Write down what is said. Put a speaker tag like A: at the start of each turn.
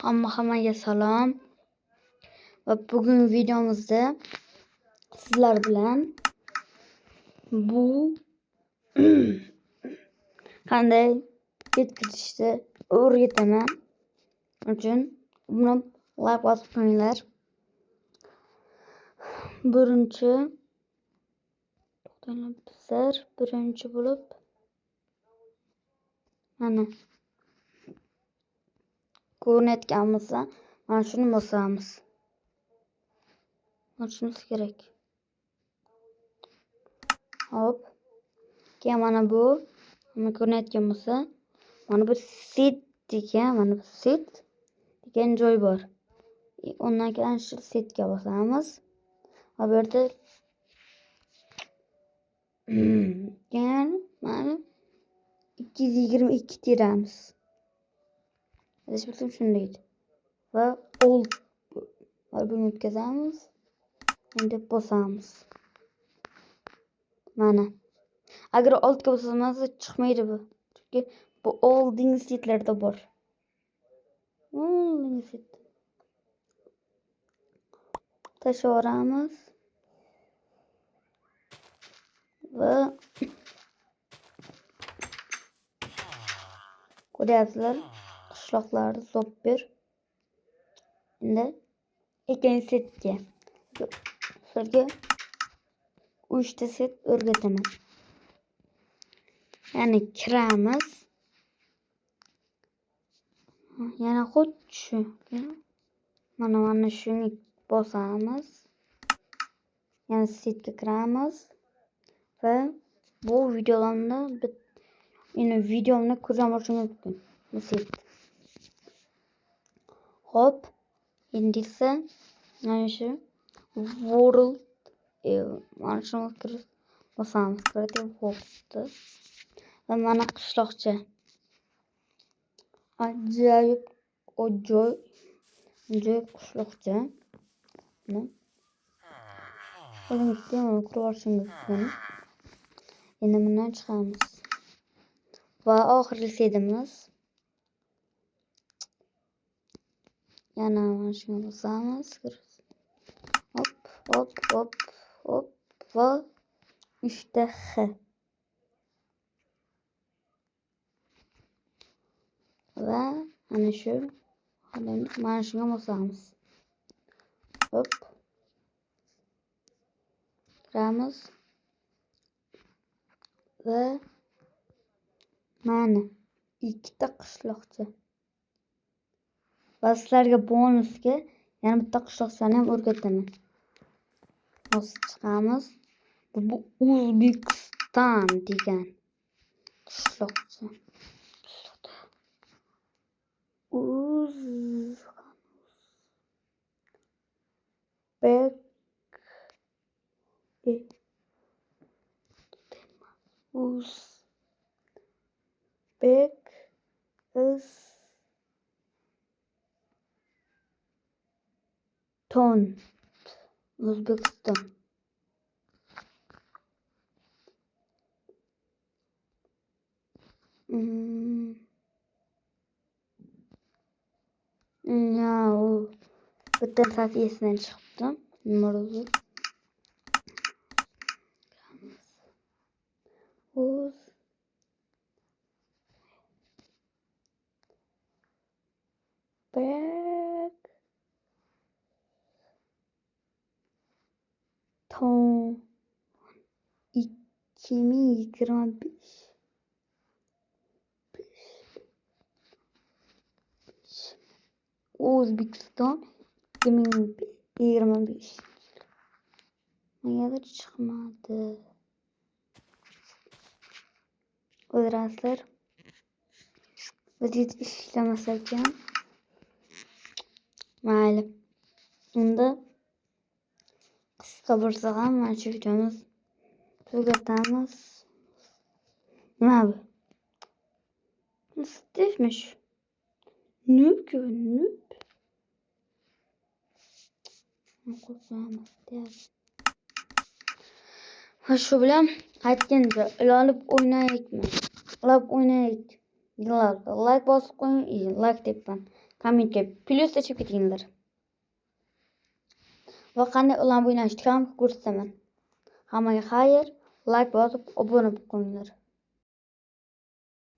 A: Hammaga salom. Va bugun videomizda sizlar bilan bu qanday yetkazishni o'rgataman. Uchun buni like bosib qo'yinglar. Birinchi bo'lib mana ko'rinayotganimizda mana shuni bosamiz. Ochishimiz kerak. Hop. Keyin mana bu ko'rinayotgan bo'lsa, mana bu set degan joy bor. Undan keyin shu setga bosamiz. Va bu yerda keyin mana 222 teramiz. Hech bilsam shunday. Va old buni o'tkazamiz. Endi bosamiz. Mana. Agar oldga bosamasa chiqmaydi bu. Chunki bu olding setlarda bor. Tashlavoramiz. Va ko'ryapsizlar, qishloqlarni super. Endi ikkinchi setga sizlarga 3 ta set o'rgataman. Ya'ni kiramiz. Yana xuddi shu. Mana shuni bosamiz. Yana setga kiramiz. Va bu videomni ko'rgan bo'lishingiz mumkin. Bu set. Hop. Endi esa mana shu world mana shuni bosamiz. Creative world. Va mana qishloqcha. Ajoyib qishloqcha. Qo'lingizga ko'rishingiz mumkin. Endi bundan chiqamiz. Va oxirgi setimiz. Yana mana shuni bosamiz. Hop. Va 3 ta X. Va mana shunga bosamiz. Hop. Kiramiz. Va mana 2 ta qishloqcha. Va sizlarga bonusga yana bitta qishloqchani ham o'rgataman. Bosib chiqamiz. Bu O'zbekiston degan qishloqcha. O'zbekiston. Bitta safiyasidan chiqibdi. O'zbek. Ton 2025. O'zbekiston 2025. Negadir chiqmadi. O'zraslar. Vaziyat ishlamasa ekan. Mayli. Unda qisqa bo'lsa ham mana shu videomiz tugatamiz. Nima bu? Nasibdashmish. Noob. Va shu bilan aytganda ilolib o'ynaylikmi? Like bosib qo'ying, like debman. kommentga plus tashib ketinglar. Va qanday ularni o'ynashni ham ko'rsataman. Hammaga xayr, like bosib, obuna bo'lib qo'yinglar.